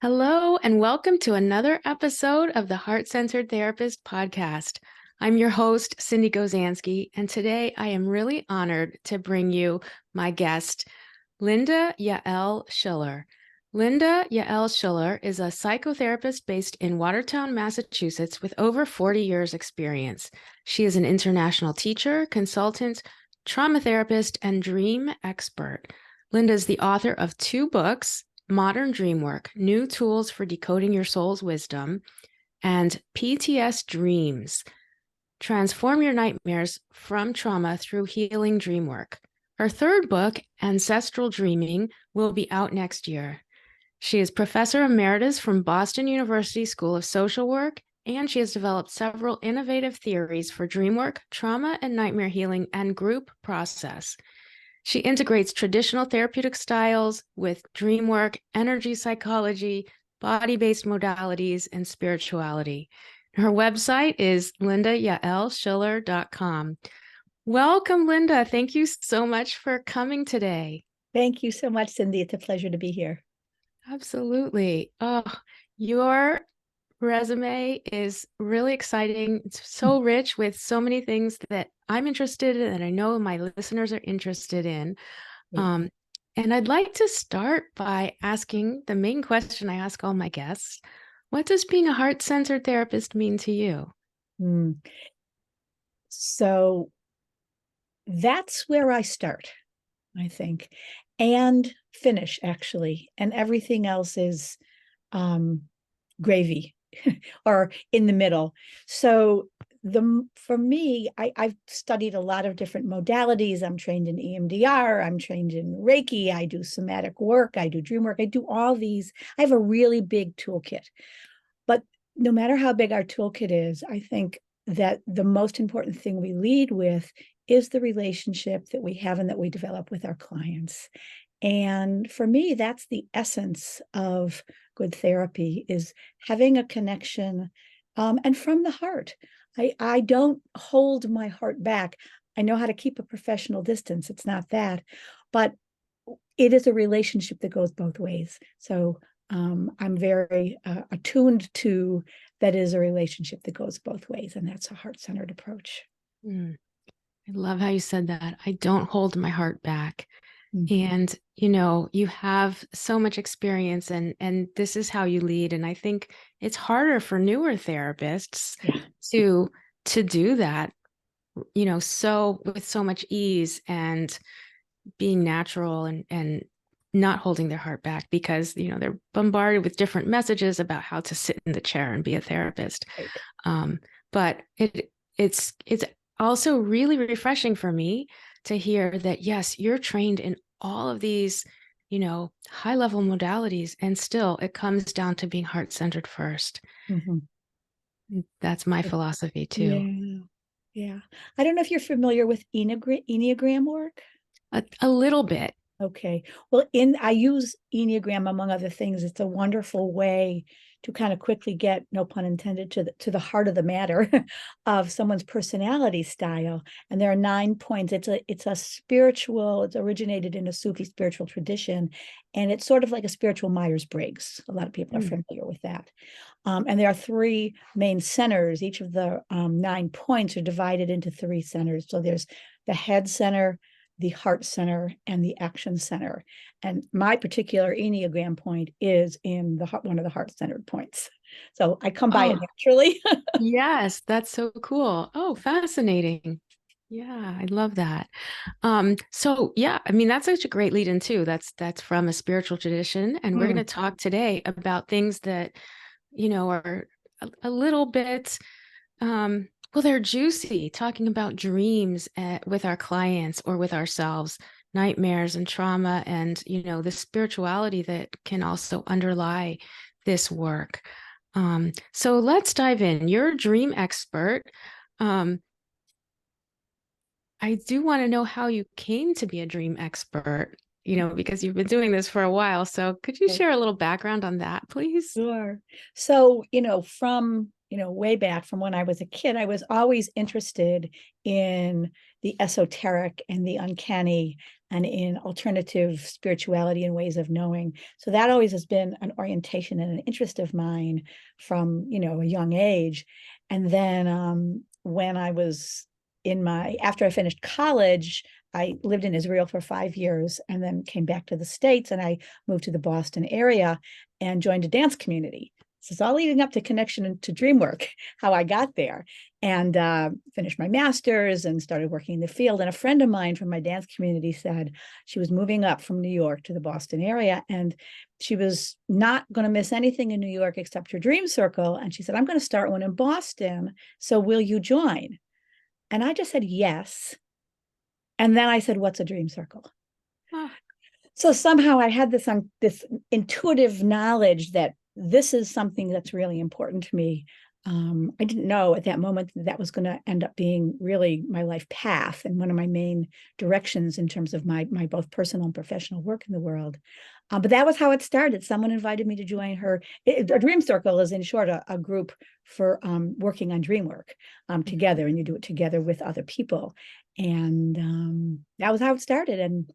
Hello, and welcome to another episode of the Heart-Centered Therapist podcast. I'm your host, Cindy Gozansky, and today I am really honored to bring you my guest, Linda Yael Schiller. Linda Yael Schiller is a psychotherapist based in Watertown, Massachusetts, with over 40 years' experience. She is an international teacher, consultant, trauma therapist, and dream expert. Linda is the author of 2 books, Modern Dreamwork, New Tools for Decoding Your Soul's Wisdom, and PTS Dreams, Transform Your Nightmares from Trauma Through Healing Dreamwork. Her 3rd book, Ancestral Dreaming, will be out next year. She is Professor Emeritus from Boston University School of Social Work, and she has developed several innovative theories for dreamwork, trauma and nightmare healing, and group process. She integrates traditional therapeutic styles with dream work, energy psychology, body-based modalities, and spirituality. Her website is lindayaelschiller.com. Welcome, Linda. Thank you so much for coming today. Thank you so much, Cindy. It's a pleasure to be here. Absolutely. Oh, your resume is really exciting. It's so rich with so many things that I'm interested in and I know my listeners are interested in. And I'd like to start by asking the main question I ask all my guests. What does being a heart-centered therapist mean to you? So that's where I start, I think, and finish, actually. And everything else is gravy or in the middle. So for me, I've studied a lot of different modalities. I'm trained in EMDR, I'm trained in Reiki, I do somatic work, I do dream work, I do all these. I have a really big toolkit. But no matter how big our toolkit is, I think that the most important thing we lead with is the relationship that we have and that we develop with our clients. And for me, that's the essence of good therapy, is having a connection and from the heart. I don't hold my heart back. I know how to keep a professional distance. It's not that, but it is a relationship that goes both ways. So I'm very attuned to that is a relationship that goes both ways, and that's a heart-centered approach. I love how you said that. I don't hold my heart back. And, you know, you have so much experience and this is how you lead. And I think it's harder for newer therapists to do that, you know, so with so much ease and being natural and not holding their heart back because, you know, they're bombarded with different messages about how to sit in the chair and be a therapist. Right. But it's also really refreshing for me to hear that, yes, you're trained in all of these, you know, high level modalities, and still it comes down to being heart-centered first. That's my philosophy too. Yeah. I don't know if you're familiar with Enneagram work. A little bit. Okay. Well, I use Enneagram among other things. It's a wonderful way to kind of quickly get, no pun intended, to the heart of the matter of someone's personality style. And there are 9 points. It's a spiritual. It's originated in a Sufi spiritual tradition, and it's sort of like a spiritual Myers-Briggs. A lot of people are familiar with that. And there are 3 main centers. Each of the 9 points are divided into 3 centers. So there's the head center, the heart center, and the action center. And my particular Enneagram point is in one of the heart-centered points. So I come by it naturally. Yes, that's so cool. Oh, fascinating. Yeah, I love that. So yeah, I mean, that's such a great lead in too. That's from a spiritual tradition. And we're going to talk today about things that, you know, are a little bit, well, they're juicy, talking about dreams with our clients or with ourselves, nightmares and trauma, and, you know, the spirituality that can also underlie this work. So let's dive in. You're a dream expert. I do want to know how you came to be a dream expert, you know, because you've been doing this for a while. So could you share a little background on that, please? Sure. So, from way back from when I was a kid, I was always interested in the esoteric and the uncanny and in alternative spirituality and ways of knowing. So that always has been an orientation and an interest of mine from, a young age. And then when I was after I finished college, I lived in Israel for 5 years and then came back to the States, and I moved to the Boston area and joined a dance community. So it's all leading up to connection to Dreamwork, how I got there, and finished my master's and started working in the field. And a friend of mine from my dance community said she was moving up from New York to the Boston area, and she was not going to miss anything in New York except her dream circle. And she said, I'm going to start one in Boston. So will you join? And I just said yes. And then I said, what's a dream circle? Oh. So somehow I had this intuitive knowledge that this is something that's really important to me. I didn't know at that moment that was going to end up being really my life path and one of my main directions in terms of my both personal and professional work in the world. But that was how it started. Someone invited me to join her. A dream circle is, in short, a group for working on dream work together, and you do it together with other people. And that was how it started. And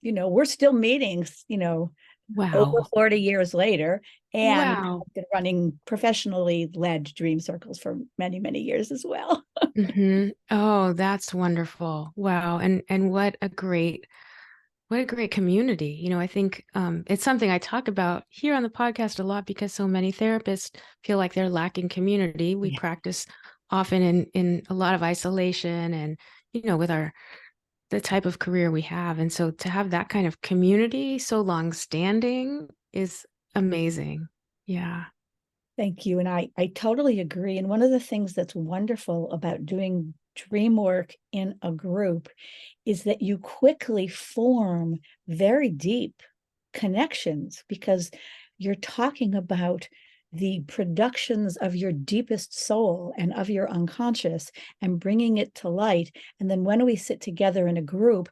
we're still meeting, over Wow. 40 years later, and Wow. I've been running professionally led dream circles for many, many years as well. Oh, that's wonderful. Wow. And what a great community. I think it's something I talk about here on the podcast a lot because so many therapists feel like they're lacking community. We Yeah. practice often in a lot of isolation and, with the type of career we have. And so to have that kind of community so long standing is amazing. Yeah. Thank you. And I totally agree. And one of the things that's wonderful about doing dream work in a group is that you quickly form very deep connections because you're talking about the productions of your deepest soul and of your unconscious and bringing it to light. And then when we sit together in a group,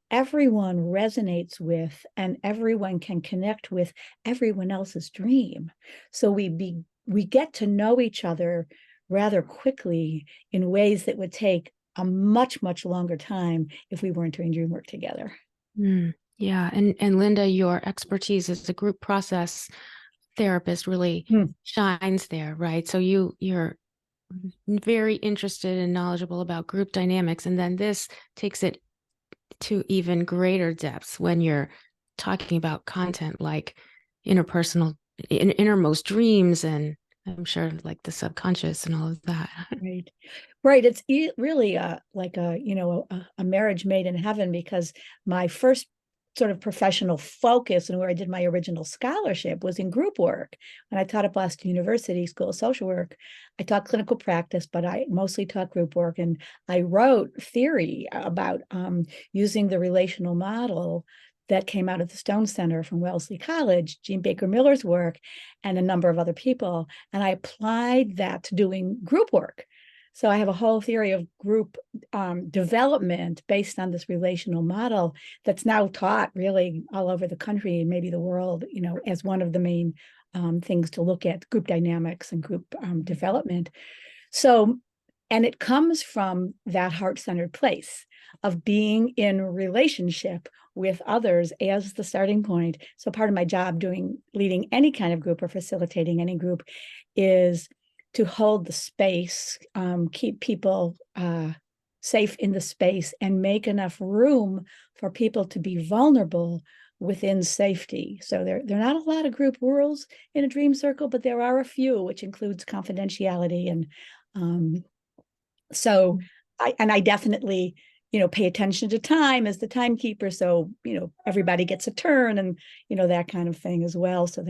everyone resonates with and everyone can connect with everyone else's dream. So we get to know each other rather quickly in ways that would take a much, much longer time if we weren't doing dream work together. Yeah. And Linda, your expertise as a group process therapist really shines there, right? So you're very interested and knowledgeable about group dynamics. And then this takes it to even greater depths when you're talking about content like interpersonal, innermost dreams, and I'm sure like the subconscious and all of that. Right. It's really like a marriage made in heaven, because my first sort of professional focus and where I did my original scholarship was in group work. When I taught at Boston University School of Social Work, I taught clinical practice, but I mostly taught group work. And I wrote theory about using the relational model that came out of the Stone Center from Wellesley College, Jean Baker Miller's work, and a number of other people. And I applied that to doing group work. So I have a whole theory of group development based on this relational model that's now taught really all over the country and maybe the world, as one of the main things to look at group dynamics and group development. So, and it comes from that heart-centered place of being in relationship with others as the starting point. So part of my job leading any kind of group or facilitating any group is to hold the space, keep people safe in the space, and make enough room for people to be vulnerable within safety. So there are not a lot of group rules in a dream circle, but there are a few, which includes confidentiality. And so I definitely, pay attention to time as the timekeeper. So, everybody gets a turn and, that kind of thing as well. So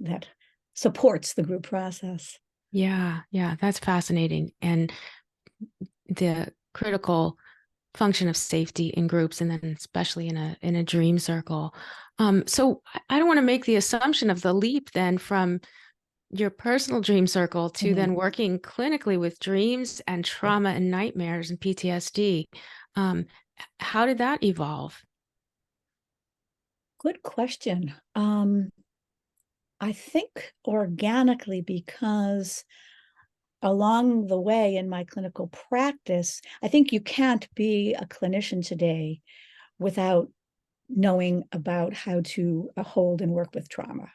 that supports the group process. Yeah, that's fascinating. And the critical function of safety in groups, and then especially in a dream circle. So I don't want to make the assumption of the leap then from your personal dream circle to then working clinically with dreams and trauma and nightmares and PTSD. How did that evolve? Good question. I think organically, because along the way in my clinical practice, I think you can't be a clinician today without knowing about how to hold and work with trauma.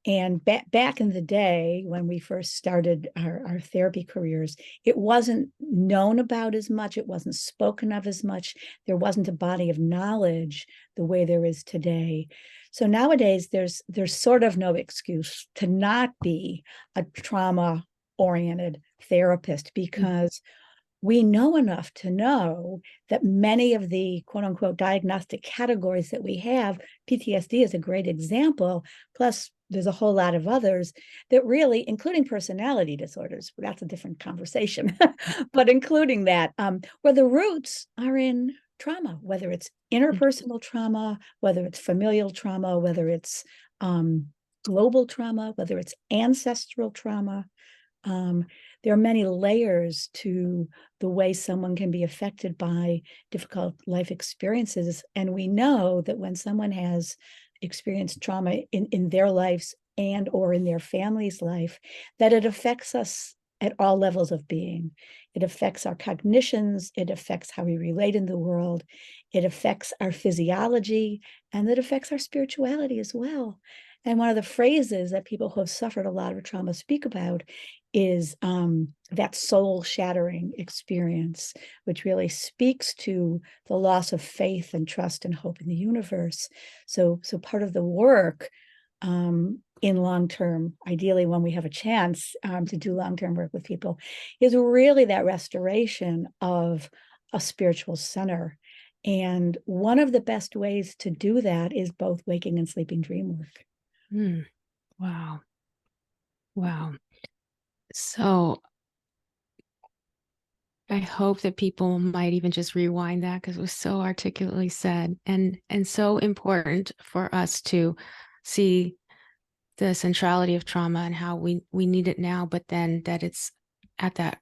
And back in the day, when we first started our therapy careers, it wasn't known about as much. It wasn't spoken of as much. There wasn't a body of knowledge the way there is today. So nowadays, there's sort of no excuse to not be a trauma-oriented therapist, because we know enough to know that many of the quote unquote diagnostic categories that we have, PTSD is a great example, plus there's a whole lot of others that really, including personality disorders, that's a different conversation, but including that, where the roots are in trauma, whether it's interpersonal trauma, whether it's familial trauma, whether it's global trauma, whether it's ancestral trauma. There are many layers to the way someone can be affected by difficult life experiences. And we know that when someone has experienced trauma in their lives and or in their family's life, that it affects us at all levels of being. It affects our cognitions, it affects how we relate in the world, it affects our physiology, and it affects our spirituality as well. And one of the phrases that people who have suffered a lot of trauma speak about is that soul-shattering experience, which really speaks to the loss of faith and trust and hope in the universe. So part of the work in long-term, ideally when we have a chance to do long-term work with people, is really that restoration of a spiritual center. And one of the best ways to do that is both waking and sleeping dream work. Wow. Wow. So I hope that people might even just rewind that, because it was so articulately said, and so important for us to see the centrality of trauma and how we need it now, but then that it's at that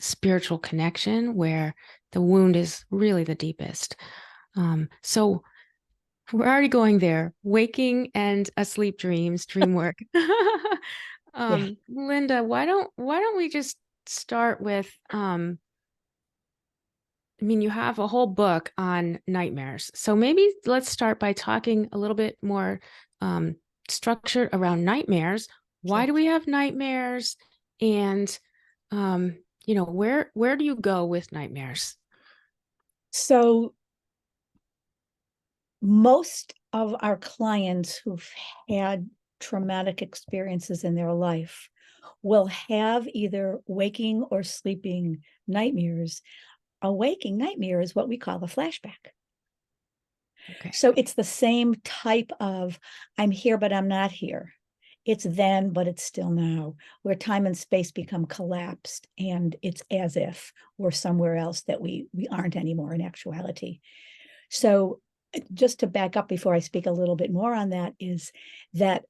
spiritual connection where the wound is really the deepest. So we're already going there. Waking and asleep dreams, dream work. Yeah. Linda, why don't we just start with I mean, you have a whole book on nightmares. So maybe let's start by talking a little bit more structured around nightmares. Why Sure. do we have nightmares? And where do you go with nightmares? So most of our clients who've had traumatic experiences in their life will have either waking or sleeping nightmares. A waking nightmare is what we call a flashback. Okay. So it's the same type of I'm here, but I'm not here. It's then, but it's still now, where time and space become collapsed, and it's as if we're somewhere else that we aren't anymore in actuality. So just to back up before I speak a little bit more on that, is that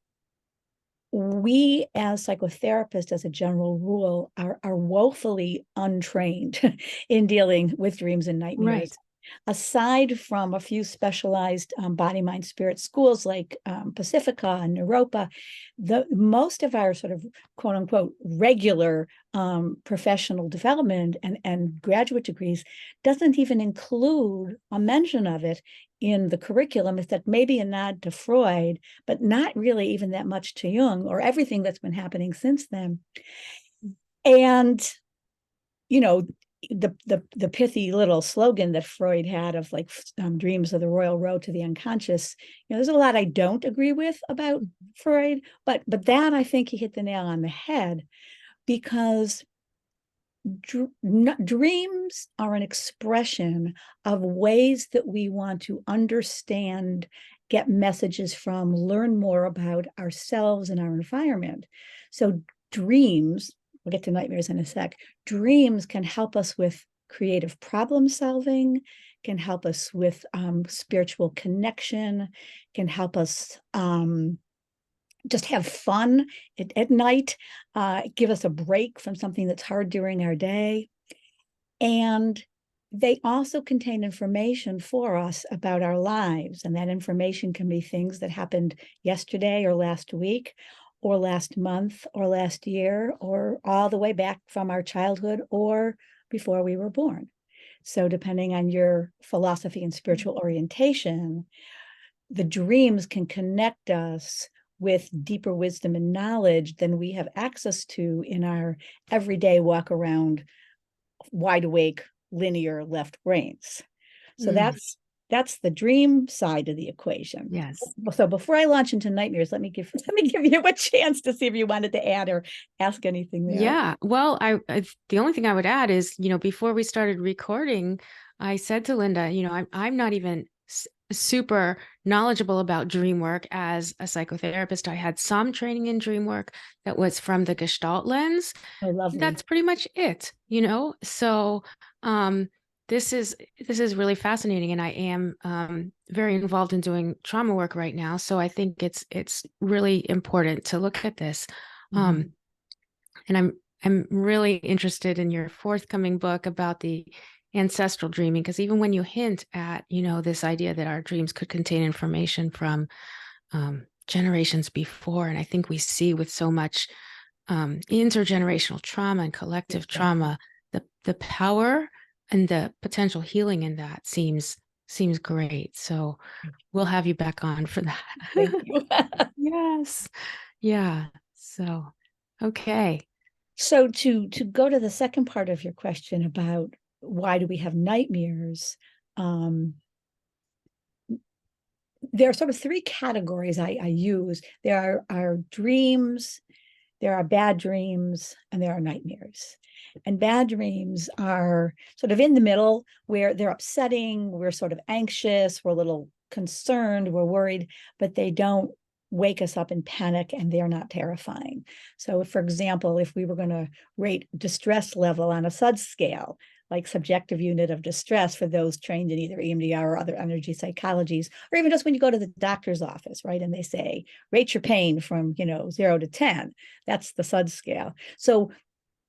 we as psychotherapists, as a general rule, are woefully untrained in dealing with dreams and nightmares. Right. Aside from a few specialized body, mind, spirit schools like Pacifica and Naropa, most of our sort of quote unquote regular professional development and graduate degrees doesn't even include a mention of it in the curriculum. Is that maybe a nod to Freud, but not really even that much to Jung or everything that's been happening since then. And the pithy little slogan that Freud had of like dreams of the royal road to the unconscious, there's a lot I don't agree with about Freud, but that I think he hit the nail on the head, because dreams are an expression of ways that we want to understand, get messages from, learn more about ourselves and our environment. So dreams, we'll get to nightmares in a sec, dreams can help us with creative problem solving, can help us with spiritual connection, can help us just have fun at night, give us a break from something that's hard during our day. And they also contain information for us about our lives. And that information can be things that happened yesterday or last week or last month or last year, or all the way back from our childhood or before we were born. So depending on your philosophy and spiritual orientation, the dreams can connect us with deeper wisdom and knowledge than we have access to in our everyday walk around wide awake linear left brains. So that's the dream side of the equation. Yes. So before I launch into nightmares, let me give you a chance to see if you wanted to add or ask anything there. Yeah. Well, the only thing I would add is, before we started recording, I said to Linda, I'm not even super knowledgeable about dream work as a psychotherapist. I had some training in dream work that was from the Gestalt lens. Oh, lovely. That's pretty much it, So this is really fascinating, and I am very involved in doing trauma work right now. So I think it's really important to look at this. And I'm really interested in your forthcoming book about the ancestral dreaming, because even when you hint at, this idea that our dreams could contain information from generations before, and I think we see with so much intergenerational trauma and collective trauma, the power and the potential healing in that seems great. So we'll have you back on for that. Thank you. Yes. Yeah. So, okay. So to go to the second part of your question about why do we have nightmares, there are sort of three categories I use. There are dreams, there are bad dreams, and there are nightmares. And bad dreams are sort of in the middle, where they're upsetting, we're sort of anxious, we're a little concerned, we're worried, but they don't wake us up in panic, and they're not terrifying. So, for example, if we were going to rate distress level on a SUD scale, like subjective unit of distress for those trained in either EMDR or other energy psychologies, or even just when you go to the doctor's office, right? And they say, rate your pain from, 0 to 10. That's the SUD scale. So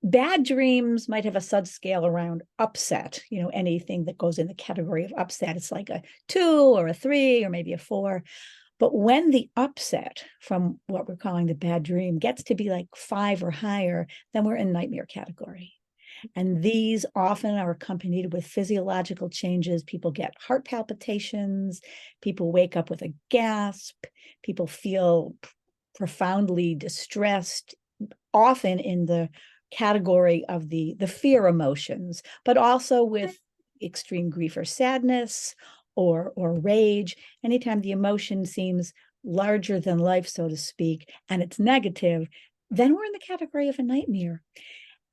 bad dreams might have a SUD scale around upset, anything that goes in the category of upset. It's like a 2 or a 3 or maybe a 4. But when the upset from what we're calling the bad dream gets to be like 5 or higher, then we're in nightmare category. And these often are accompanied with physiological changes. People get heart palpitations, people wake up with a gasp, people feel profoundly distressed, often in the category of the fear emotions, but also with extreme grief or sadness or rage. Anytime the emotion seems larger than life, so to speak, and it's negative, then we're in the category of a nightmare.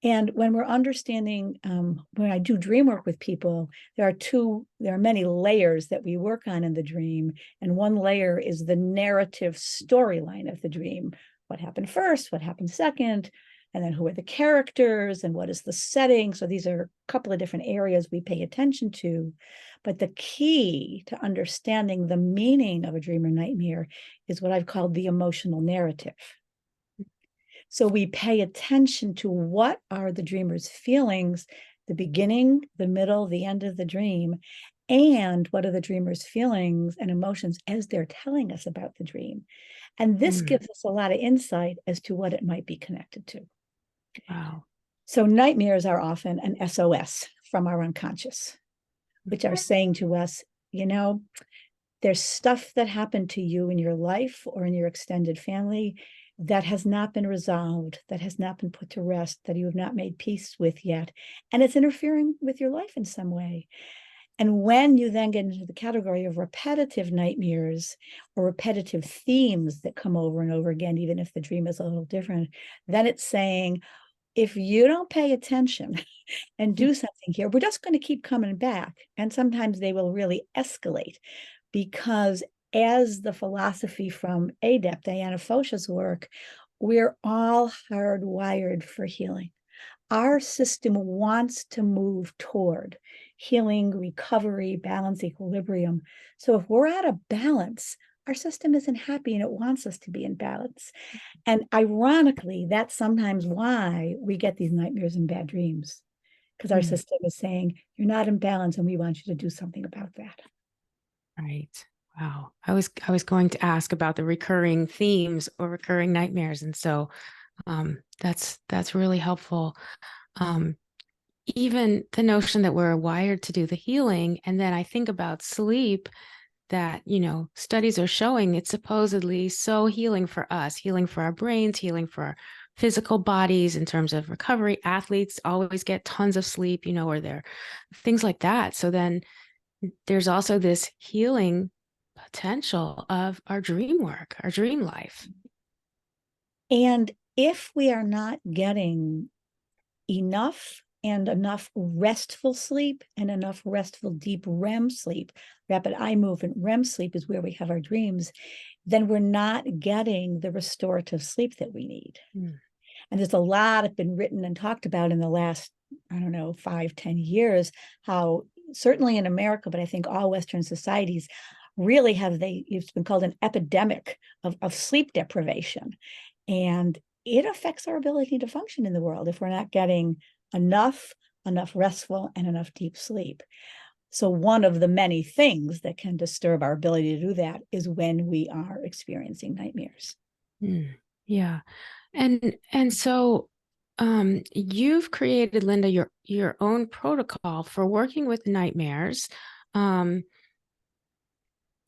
And when we're understanding, when I do dream work with people, there are many layers that we work on in the dream. And one layer is the narrative storyline of the dream. What happened first? What happened second? And then who are the characters and what is the setting? So these are a couple of different areas we pay attention to. But the key to understanding the meaning of a dream or nightmare is what I've called the emotional narrative. So we pay attention to what are the dreamer's feelings, the beginning, the middle, the end of the dream, and what are the dreamer's feelings and emotions as they're telling us about the dream. And this gives us a lot of insight as to what it might be connected to. Wow. So nightmares are often an SOS from our unconscious, which are saying to us, there's stuff that happened to you in your life or in your extended family that has not been resolved, that has not been put to rest, that you have not made peace with yet. And it's interfering with your life in some way. And when you then get into the category of repetitive nightmares or repetitive themes that come over and over again, even if the dream is a little different, then it's saying, if you don't pay attention and do something here, we're just going to keep coming back. And sometimes they will really escalate, because as the philosophy from ADEP, Diana Fosha's work, we're all hardwired for healing. Our system wants to move toward healing, recovery, balance, equilibrium. So if we're out of balance, our system isn't happy and it wants us to be in balance. And ironically, that's sometimes why we get these nightmares and bad dreams, because our system is saying, you're not in balance and we want you to do something about that. Right. Wow. I was going to ask about the recurring themes or recurring nightmares. And so that's really helpful. Even the notion that we're wired to do the healing. And then I think about sleep, that, studies are showing it's supposedly so healing for us, healing for our brains, healing for our physical bodies in terms of recovery. Athletes always get tons of sleep, or they're things like that. So then there's also this healing potential of our dream work, our dream life. And if we are not getting enough restful sleep and enough restful deep REM sleep, rapid eye movement, REM sleep is where we have our dreams, then we're not getting the restorative sleep that we need. Mm. And there's a lot that's been written and talked about in the last, 5-10 years, how certainly in America, but I think all Western societies really it's been called an epidemic of sleep deprivation. And it affects our ability to function in the world if we're not getting enough restful and enough deep sleep. So one of the many things that can disturb our ability to do that is when we are experiencing nightmares. Yeah. And so you've created, Linda, your own protocol for working with nightmares.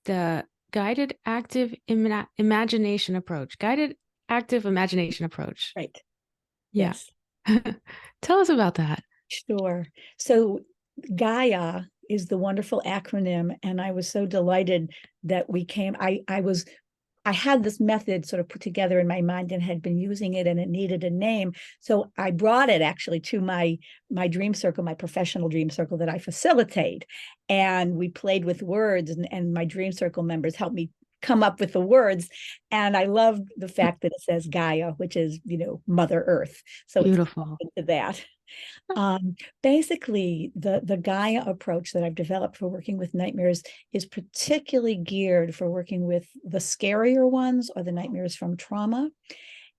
The guided active imagination approach. Guided active imagination approach. Right. Yeah. Yes. Tell us about that. Sure. So GAIA is the wonderful acronym, and I was so delighted that we came. I had this method sort of put together in my mind and had been using it, and it needed a name. So I brought it actually to my dream circle, my professional dream circle that I facilitate. And we played with words, and my dream circle members helped me come up with the words. And I love the fact that it says Gaia, which is, Mother Earth. So beautiful. It's into that. Basically, the Gaia approach that I've developed for working with nightmares is particularly geared for working with the scarier ones or the nightmares from trauma.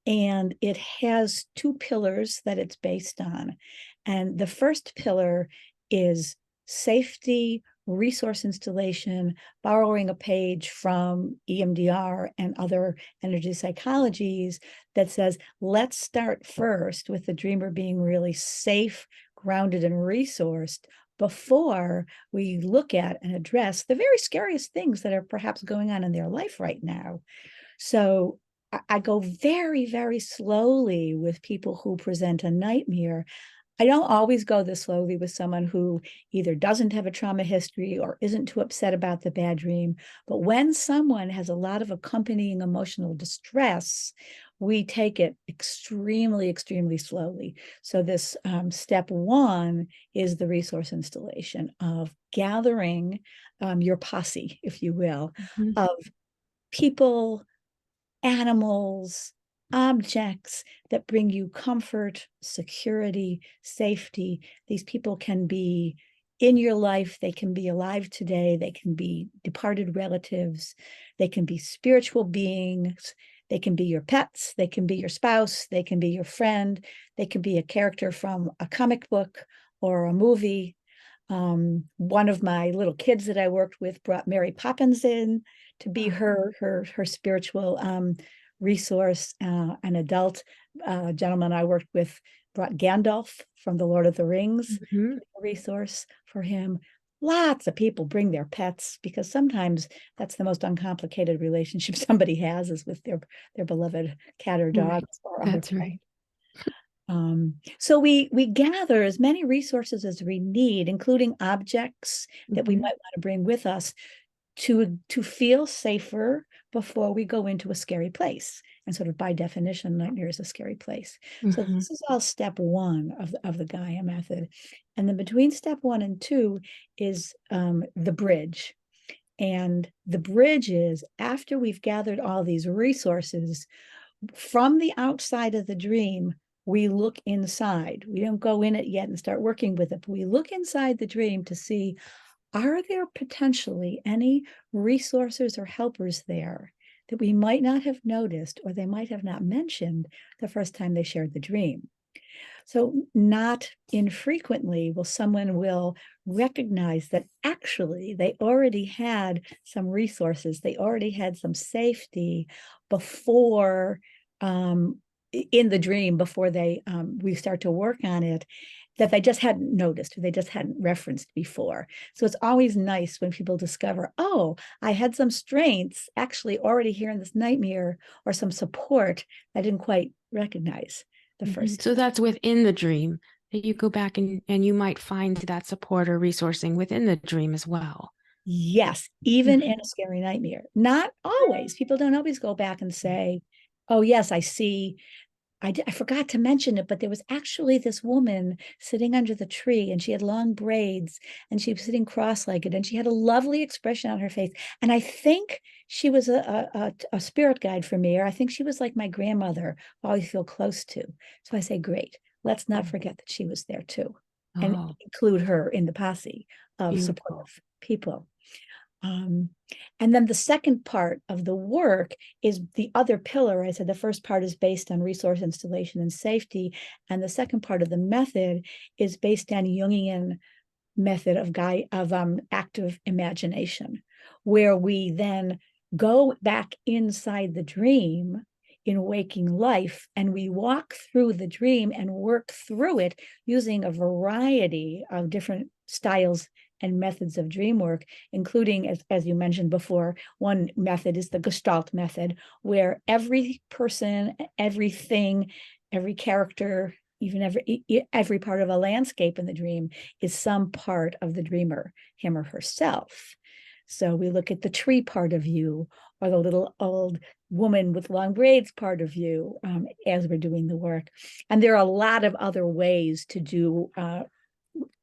And it has two pillars that it's based on. And the first pillar is safety, resource installation, borrowing a page from EMDR and other energy psychologies that says, let's start first with the dreamer being really safe, grounded, and resourced before we look at and address the very scariest things that are perhaps going on in their life right now. So I go very, very slowly with people who present a nightmare. I don't always go this slowly with someone who either doesn't have a trauma history or isn't too upset about the bad dream. But when someone has a lot of accompanying emotional distress, we take it extremely, extremely slowly. So this step one is the resource installation of gathering your posse, if you will, of people, animals, objects that bring you comfort, security, safety. These people can be in your life. They can be alive today. They can be departed relatives. They can be spiritual beings. They can be your pets. They can be your spouse. They can be your friend. They can be a character from a comic book or a movie. One of my little kids that I worked with brought Mary Poppins in to be her spiritual resource. An adult gentleman I worked with brought Gandalf from the Lord of the Rings, a resource for him. Lots of people bring their pets because sometimes that's the most uncomplicated relationship somebody has is with their beloved cat or dog. Or that's right. So we gather as many resources as we need, including objects that we might want to bring with us to feel safer before we go into a scary place. And sort of by definition, nightmare is a scary place. So this is all step one of the Gaia method. And then between step 1 and 2 is the bridge. And the bridge is after we've gathered all these resources from the outside of the dream, we look inside. We don't go in it yet and start working with it, but we look inside the dream to see, are there potentially any resources or helpers there that we might not have noticed or they might have not mentioned the first time they shared the dream? So not infrequently someone will recognize that actually they already had some resources, they already had some safety before in the dream before we start to work on it. that they just hadn't noticed or they just hadn't referenced before. So it's always nice when people discover, oh, I had some strengths actually already here in this nightmare, or some support I didn't quite recognize the first So time. that's within the dream that you go back and you might find that support or resourcing within the dream as well. Yes, even in a scary nightmare. Not always. People don't always go back and say, oh, yes, I see. I forgot to mention it, but there was actually this woman sitting under the tree, and she had long braids, and she was sitting cross-legged, and she had a lovely expression on her face. And I think she was a spirit guide for me, or I think she was like my grandmother, who I always feel close to. So I say, great, let's not forget that she was there too, and Oh, include her in the posse of beautiful. supportive people. Um, and then the second part of the work is the other pillar. I said the first part is based on resource installation and safety. And the second part of the method is based on Jungian method of active imagination, where we then go back inside the dream in waking life, and we walk through the dream and work through it using a variety of different styles and methods of dream work, including, as you mentioned before, one method is the Gestalt method, where every person, everything, every character, even every part of a landscape in the dream is some part of the dreamer, him or herself. So we look at the tree part of you, or the little old woman with long braids part of you, as we're doing the work. And there are a lot of other ways to do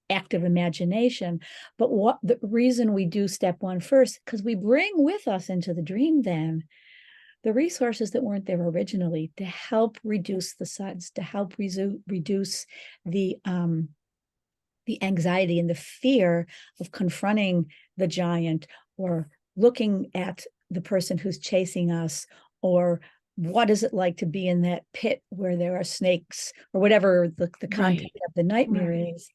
active imagination. But what the reason we do step one first, because we bring with us into the dream then the resources that weren't there originally to help reduce the suds, to help reduce the anxiety and the fear of confronting the giant, or looking at the person who's chasing us, or what is it like to be in that pit where there are snakes, or whatever the content of the nightmare is,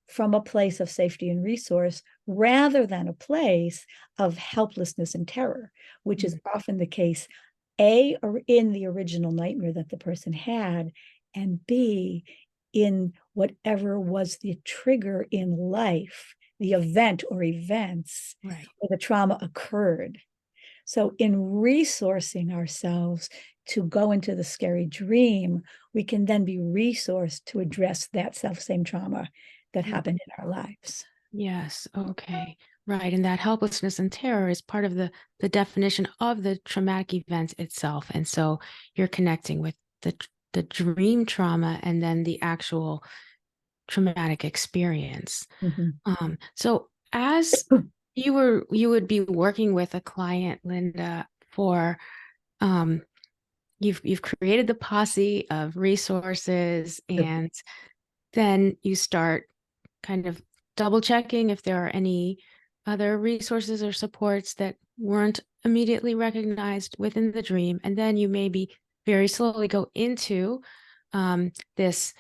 from a place of safety and resource, rather than a place of helplessness and terror, which is often the case, A, or in the original nightmare that the person had, and B, in whatever was the trigger in life, the event or events where the trauma occurred. So in resourcing ourselves to go into the scary dream, we can then be resourced to address that self-same trauma that happened in our lives. Yes. Okay. Right. And that helplessness and terror is part of the definition of the traumatic event itself. And so you're connecting with the dream trauma and then the actual traumatic experience. So as you would be working with a client, Linda, for you've created the posse of resources, and then you start kind of double checking if there are any other resources or supports that weren't immediately recognized within the dream. And then you maybe very slowly go into this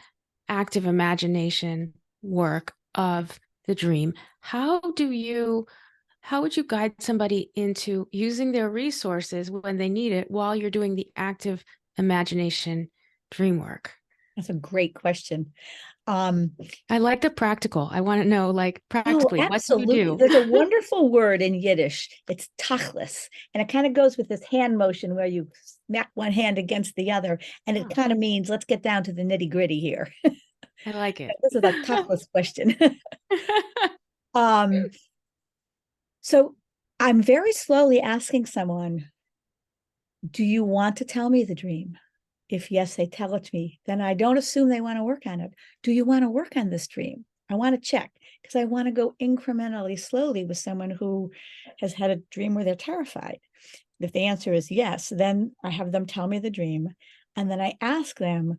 active imagination work of the dream. How would you guide somebody into using their resources when they need it while you're doing the active imagination dream work? That's a great question. I like the practical. I want to know, like, Oh, practically, what do you absolutely. do? There's a wonderful word in Yiddish. It's tachlis. And it kind of goes with this hand motion where you smack one hand against the other. And it kind of means, let's get down to the nitty gritty here. I like it. This is a tachlis question. So I'm very slowly asking someone, do you want to tell me the dream? If yes, they tell it to me. Then I don't assume they want to work on it. Do you want to work on this dream? I want to check, because I want to go incrementally slowly with someone who has had a dream where they're terrified. If the answer is yes, then I have them tell me the dream. And then I ask them,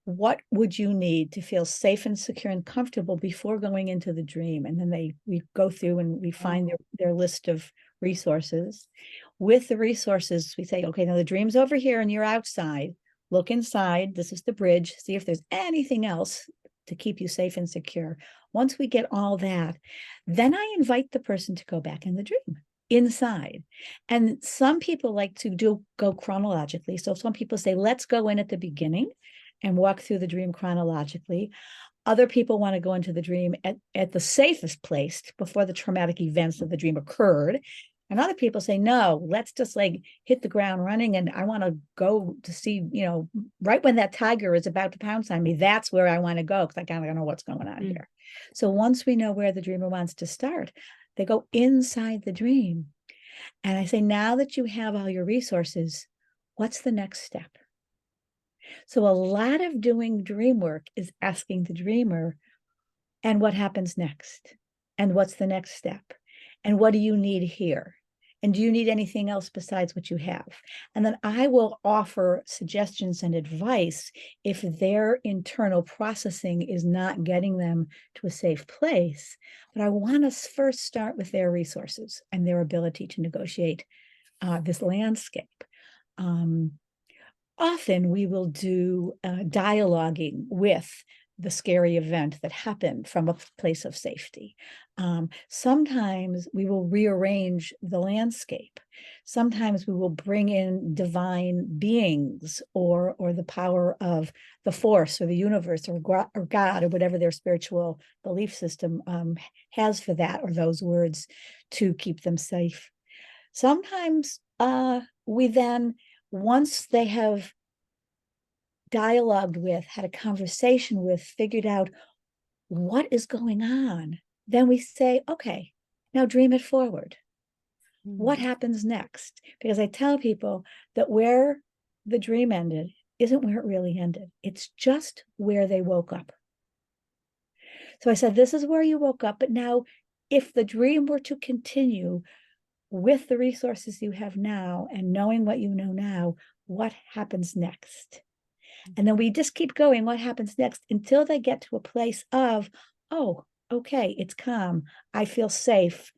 what would you need to feel safe and secure and comfortable before going into the dream? And then we go through and we find their list of resources. With the resources, we say, okay, now the dream's over here and you're outside. Look inside. This is the bridge. See if there's anything else to keep you safe and secure. Once we get all that, then I invite the person to go back in the dream inside. And some people like to go chronologically. So some people say, let's go in at the beginning and walk through the dream chronologically. Other people want to go into the dream at the safest place before the traumatic events of the dream occurred. And other people say, no, let's just like hit the ground running. And I want to go to see, right when that tiger is about to pounce on me, that's where I want to go because I kind of know what's going on here. So once we know where the dreamer wants to start, they go inside the dream. And I say, now that you have all your resources, what's the next step? So a lot of doing dream work is asking the dreamer, and what happens next? And what's the next step? And what do you need here? And do you need anything else besides what you have? And then I will offer suggestions and advice if their internal processing is not getting them to a safe place. But I want to first start with their resources and their ability to negotiate this landscape. Often we will do dialoguing with the scary event that happened from a place of safety. Sometimes we will rearrange the landscape. Sometimes we will bring in divine beings or the power of the force or the universe or God or whatever their spiritual belief system has for that or those words to keep them safe. Sometimes we then, once they have dialogued with, had a conversation with, figured out what is going on, then we say, okay, now dream it forward. What happens next? Because I tell people that where the dream ended isn't where it really ended. It's just where they woke up. So I said, this is where you woke up. But now, if the dream were to continue with the resources you have now and knowing what you know now, what happens next? And then we just keep going, what happens next, until they get to a place of, oh, okay, it's calm. I feel safe.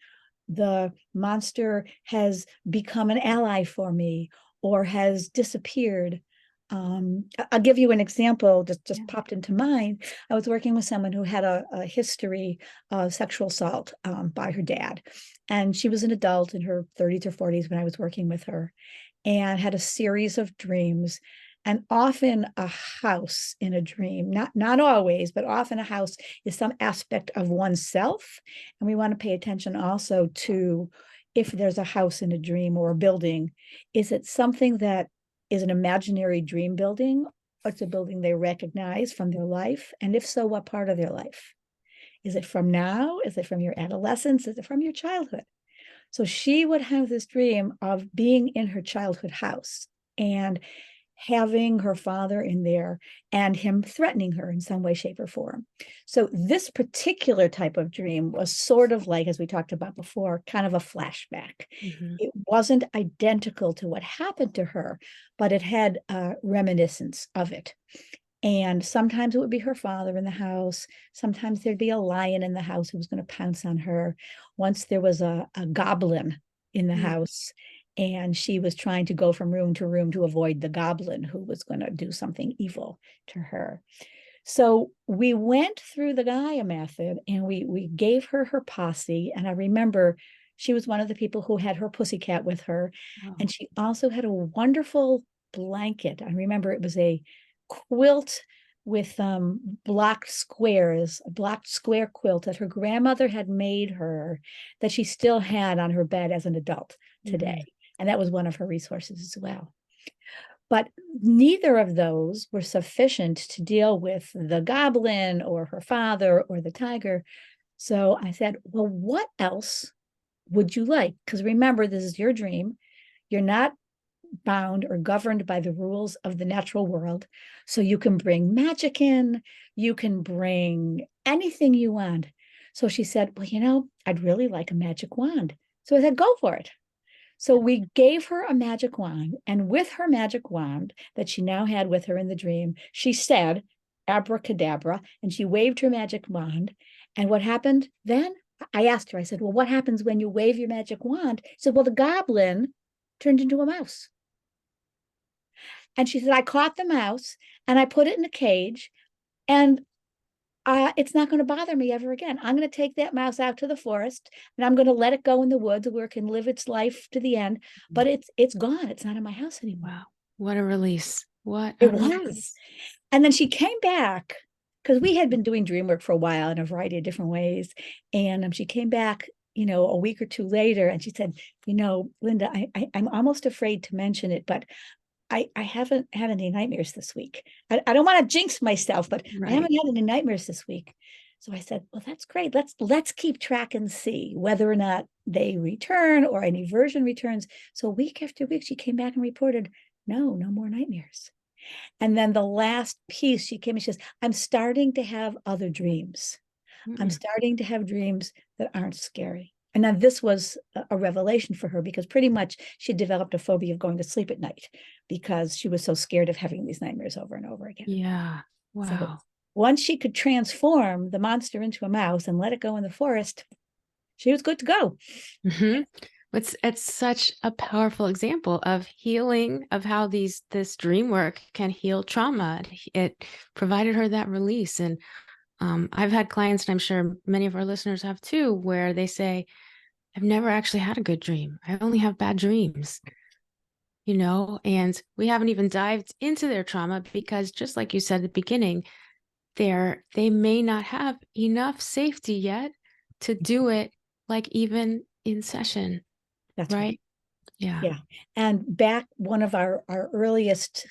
The monster has become an ally for me or has disappeared. I'll give you an example, just popped into mind. I was working with someone who had a history of sexual assault by her dad. And she was an adult in her 30s or 40s when I was working with her and had a series of dreams. And often a house in a dream, not always, but often a house is some aspect of oneself. And we want to pay attention also to if there's a house in a dream or a building, is it something that is an imaginary dream building, or it's a building they recognize from their life? And if so, what part of their life? Is it from now? Is it from your adolescence? Is it from your childhood? So she would have this dream of being in her childhood house and having her father in there and him threatening her in some way, shape, or form. So this particular type of dream was sort of like, as we talked about before, kind of a flashback. It wasn't identical to what happened to her, but it had a reminiscence of it. And sometimes it would be her father in the house. Sometimes there'd be a lion in the house who was going to pounce on her. Once there was a goblin in the house, and she was trying to go from room to room to avoid the goblin who was going to do something evil to her. So we went through the GAIA method and we gave her her posse. And I remember she was one of the people who had her pussycat with her. Oh. And she also had a wonderful blanket. I remember it was a quilt with blocked squares, a blocked square quilt that her grandmother had made her that she still had on her bed as an adult today. And that was one of her resources as well. But neither of those were sufficient to deal with the goblin or her father or the tiger. So I said, well, what else would you like? Because remember, this is your dream. You're not bound or governed by the rules of the natural world. So you can bring magic in, you can bring anything you want. So she said, well, I'd really like a magic wand. So I said, go for it. So we gave her a magic wand, and with her magic wand that she now had with her in the dream, she said, abracadabra, and she waved her magic wand. And what happened then? I asked her, I said, well, what happens when you wave your magic wand? She said, well, the goblin turned into a mouse. And she said, I caught the mouse and I put it in a cage, and it's not going to bother me ever again. I'm going to take that mouse out to the forest and I'm going to let it go in the woods where it can live its life to the end. But it's gone. It's not in my house anymore. Wow. What a release. It was. And then she came back because we had been doing dream work for a while in a variety of different ways. And she came back, a week or two later, and she said, Linda, I'm almost afraid to mention it, but I haven't had any nightmares this week. I don't want to jinx myself, but I haven't had any nightmares this week. So I said, well, that's great. Let's keep track and see whether or not they return or any version returns. So week after week, she came back and reported, no more nightmares. And then the last piece, she came and she says, I'm starting to have other dreams. I'm starting to have dreams that aren't scary. And now this was a revelation for her, because pretty much she developed a phobia of going to sleep at night because she was so scared of having these nightmares over and over again. Yeah. Wow. So once she could transform the monster into a mouse and let it go in the forest, she was good to go. It's such a powerful example of healing, of how this dream work can heal trauma. It provided her that release. And I've had clients, and I'm sure many of our listeners have too, where they say, I've never actually had a good dream. I only have bad dreams, and we haven't even dived into their trauma because, just like you said at the beginning, they may not have enough safety yet to do it, like even in session. That's right. Yeah. Yeah. And back, one of our earliest,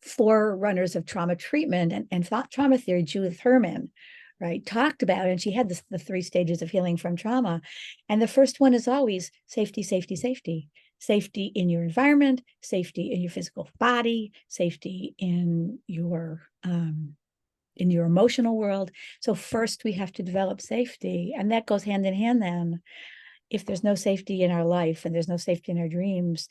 forerunners of trauma treatment and thought trauma theory, Judith Herman, right, talked about, and she had the 3 stages of healing from trauma. And the first one is always safety, safety, safety. Safety in your environment, safety in your physical body, safety in your emotional world. So first we have to develop safety, and that goes hand in hand. Then if there's no safety in our life and there's no safety in our dreams,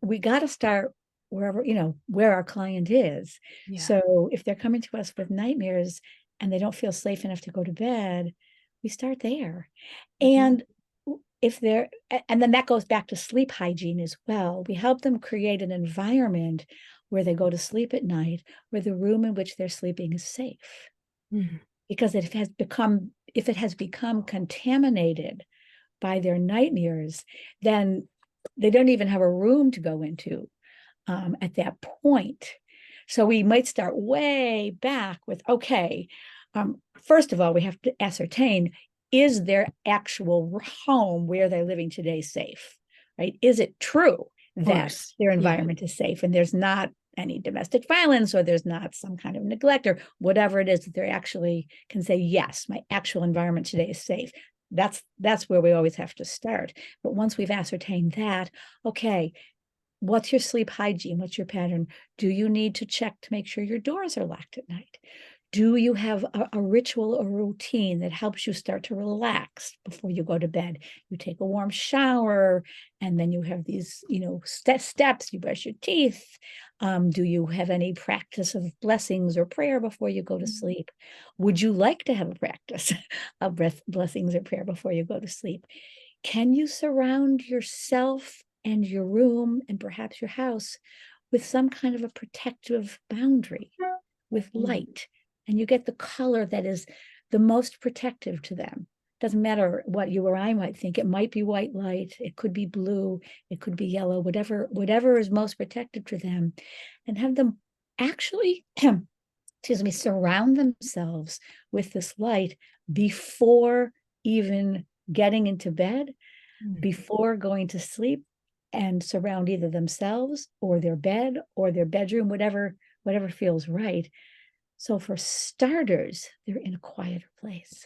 we got to start wherever, where our client is. Yeah. So if they're coming to us with nightmares and they don't feel safe enough to go to bed, we start there. And and then that goes back to sleep hygiene as well. We help them create an environment where they go to sleep at night, where the room in which they're sleeping is safe. Because if it has become contaminated by their nightmares, then they don't even have a room to go into at that point. So we might start way back with, okay, first of all, we have to ascertain, is their actual home where they're living today safe, right? Is it true that their environment is safe and there's not any domestic violence, or there's not some kind of neglect, or whatever it is, that they actually can say, yes, my actual environment today is safe. That's where we always have to start. But once we've ascertained that, okay, what's your sleep hygiene? What's your pattern? Do you need to check to make sure your doors are locked at night? Do you have a ritual or routine that helps you start to relax before you go to bed? You take a warm shower, and then you have these, steps, you brush your teeth. Do you have any practice of blessings or prayer before you go to sleep? Would you like to have a practice of blessings or prayer before you go to sleep? Can you surround yourself and your room and perhaps your house with some kind of a protective boundary, with light? And you get the color that is the most protective to them. Doesn't matter what you or I might think. It might be white light, it could be blue, it could be yellow, whatever is most protective to them. And have them actually, surround themselves with this light before even getting into bed, before going to sleep, and surround either themselves or their bed or their bedroom, whatever feels right. So for starters, they're in a quieter place.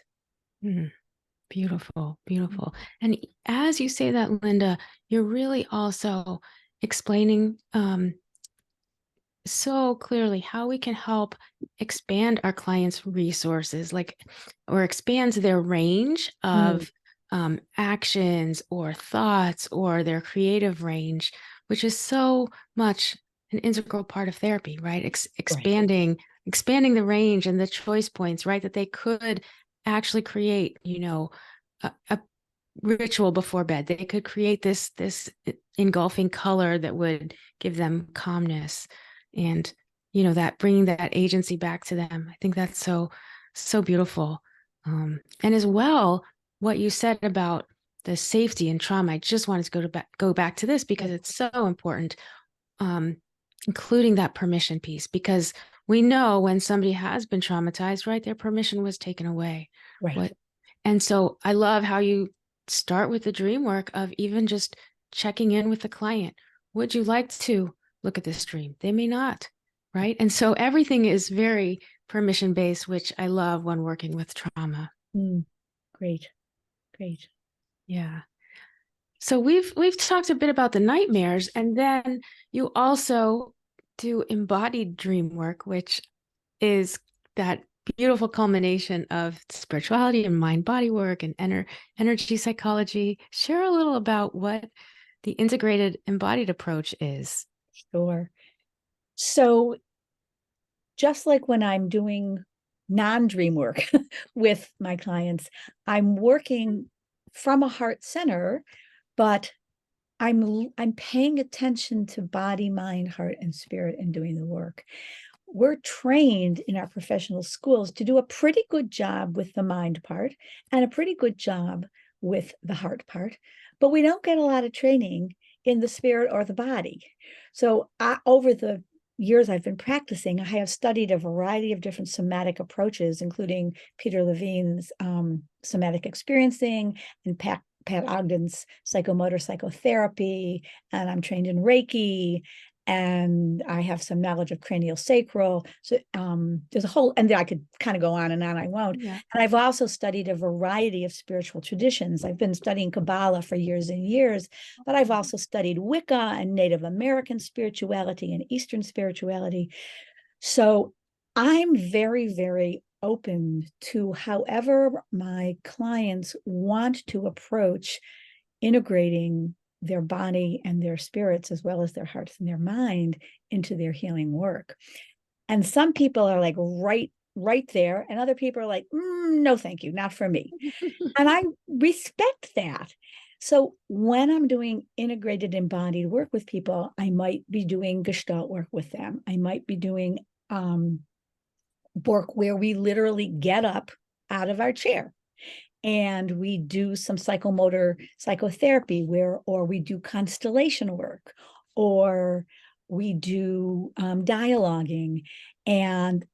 Beautiful, beautiful. And as you say that, Linda, you're really also explaining so clearly how we can help expand our clients' resources, or expands their range of actions or thoughts, or their creative range, which is so much an integral part of therapy, right? Expanding the range and the choice points, right? That they could actually create, a ritual before bed. They could create this engulfing color that would give them calmness, and that bringing that agency back to them. I think that's so beautiful. And as well, what you said about the safety and trauma, I just wanted to go back to this because it's so important, including that permission piece, because we know when somebody has been traumatized, right, their permission was taken away. Right. And so I love how you start with the dream work of even just checking in with the client. Would you like to look at this dream? They may not, right? And so everything is very permission based, which I love when working with trauma. Great. Great. Yeah. So we've talked a bit about the nightmares, and then you also do embodied dream work, which is that beautiful culmination of spirituality and mind body work and energy psychology. Share a little about what the integrated embodied approach is. Sure. So just like when I'm doing non-dream work with my clients, I'm working from a heart center, but I'm paying attention to body, mind, heart, and spirit and doing the work. We're trained in our professional schools to do a pretty good job with the mind part and a pretty good job with the heart part, but we don't get a lot of training in the spirit or the body. So over the years I've been practicing, I have studied a variety of different somatic approaches, including Peter Levine's somatic experiencing and Pat Ogden's psychomotor psychotherapy, and I'm trained in Reiki, and I have some knowledge of cranial sacral. So there's a whole, and I could kind of go on and on, I won't. Yeah. And I've also studied a variety of spiritual traditions. I've been studying Kabbalah for years and years, but I've also studied Wicca and Native American spirituality and Eastern spirituality. So I'm very, very open to however my clients want to approach integrating their body and their spirits, as well as their hearts and their mind, into their healing work. And some people are like right there, and other people are like, no, thank you, not for me. And I respect that. So when I'm doing integrated embodied work with people, I might be doing Gestalt work with them. I might be doing work where we literally get up out of our chair and we do some psychomotor psychotherapy or we do constellation work, or we do dialoguing. And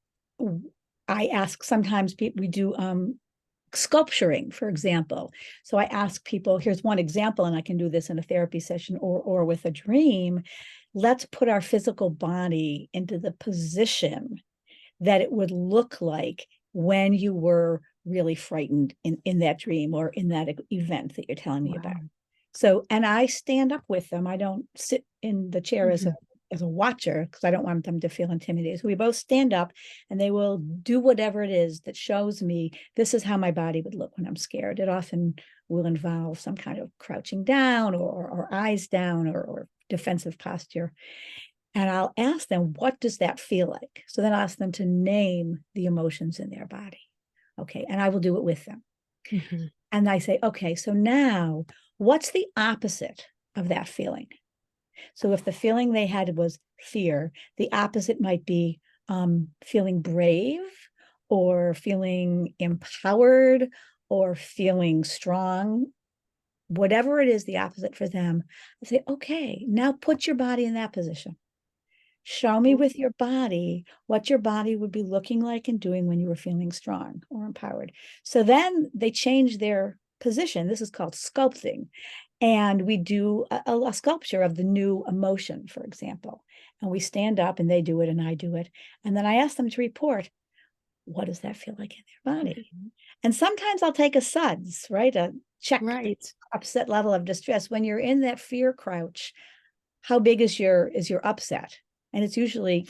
I ask, sometimes we do sculpturing, for example. So I ask people, here's one example, and I can do this in a therapy session or with a dream. Let's put our physical body into the position that it would look like when you were really frightened in that dream or in that event that you're telling me about. So, and I stand up with them. I don't sit in the chair as a watcher, because I don't want them to feel intimidated. So we both stand up and they will do whatever it is that shows me this is how my body would look when I'm scared. It often will involve some kind of crouching down or eyes down or defensive posture. And I'll ask them, what does that feel like? So then I'll ask them to name the emotions in their body. Okay. And I will do it with them. And I say, okay, so now what's the opposite of that feeling? So if the feeling they had was fear, the opposite might be feeling brave or feeling empowered or feeling strong. Whatever it is, the opposite for them, I say, okay, now put your body in that position. Show me with your body what your body would be looking like and doing when you were feeling strong or empowered. So then they change their position. This is called sculpting. And we do a sculpture of the new emotion, for example. And we stand up and they do it and I do it. And then I ask them to report, what does that feel like in their body? And sometimes I'll take a SUDS, right? A check upset level of distress. When you're in that fear crouch, how big is your upset? And it's usually,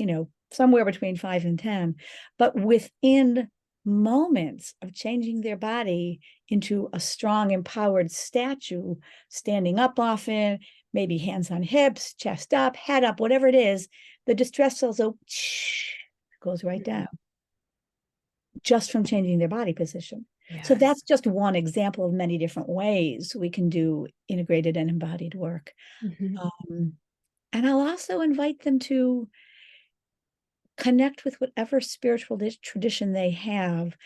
somewhere between 5 and 10. But within moments of changing their body into a strong, empowered statue, standing up often, maybe hands on hips, chest up, head up, whatever it is, the distress also goes right down just from changing their body position. Yes. So that's just one example of many different ways we can do integrated and embodied work. And I'll also invite them to connect with whatever spiritual tradition they have.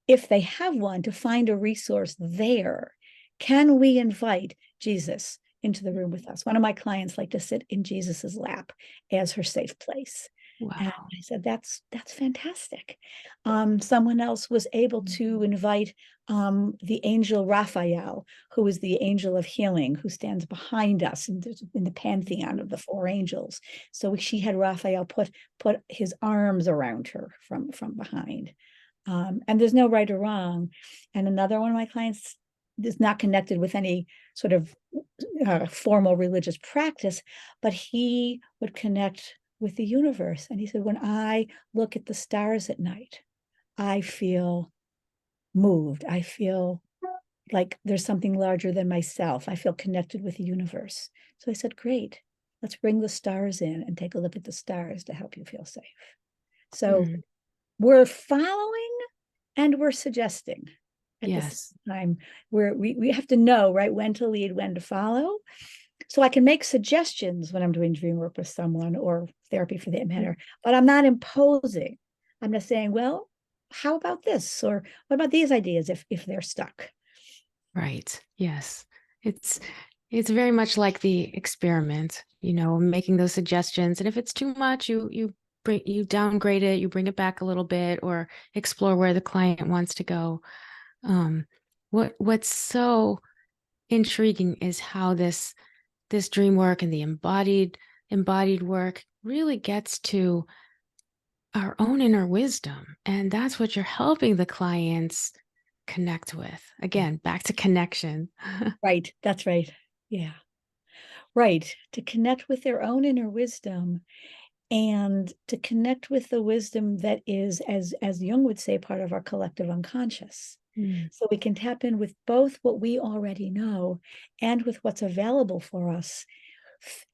If they have one, to find a resource there. Can we invite Jesus into the room with us? One of my clients liked to sit in Jesus's lap as her safe place. And Wow. I said, that's fantastic. Someone else was able to invite the angel Raphael, who is the angel of healing, who stands behind us in the pantheon of the four angels. So she had Raphael put his arms around her from behind. And there's no right or wrong. And another one of my clients is not connected with any sort of formal religious practice, but he would connect with the universe. And he said, when I look at the stars at night, I feel moved. I feel like there's something larger than myself. I feel connected with the universe. So I said, great, let's bring the stars in and take a look at the stars to help you feel safe. So we're following and we're suggesting at the same Yes. time. We have to know, right, when to lead, when to follow. So I can make suggestions when I'm doing dream work with someone, or therapy for that matter, but I'm not imposing. I'm just saying, well, how about this? Or what about these ideas if they're stuck? Right. Yes. It's it's very much like the experiment, making those suggestions. And if it's too much, you downgrade it, you bring it back a little bit, or explore where the client wants to go. What's so intriguing is how this dream work and the embodied work really gets to our own inner wisdom. And that's what you're helping the clients connect with. Again, back to connection. Right. That's right. Yeah. Right. To connect with their own inner wisdom, and to connect with the wisdom that is, as Jung would say, part of our collective unconscious. Mm. So we can tap in with both what we already know and with what's available for us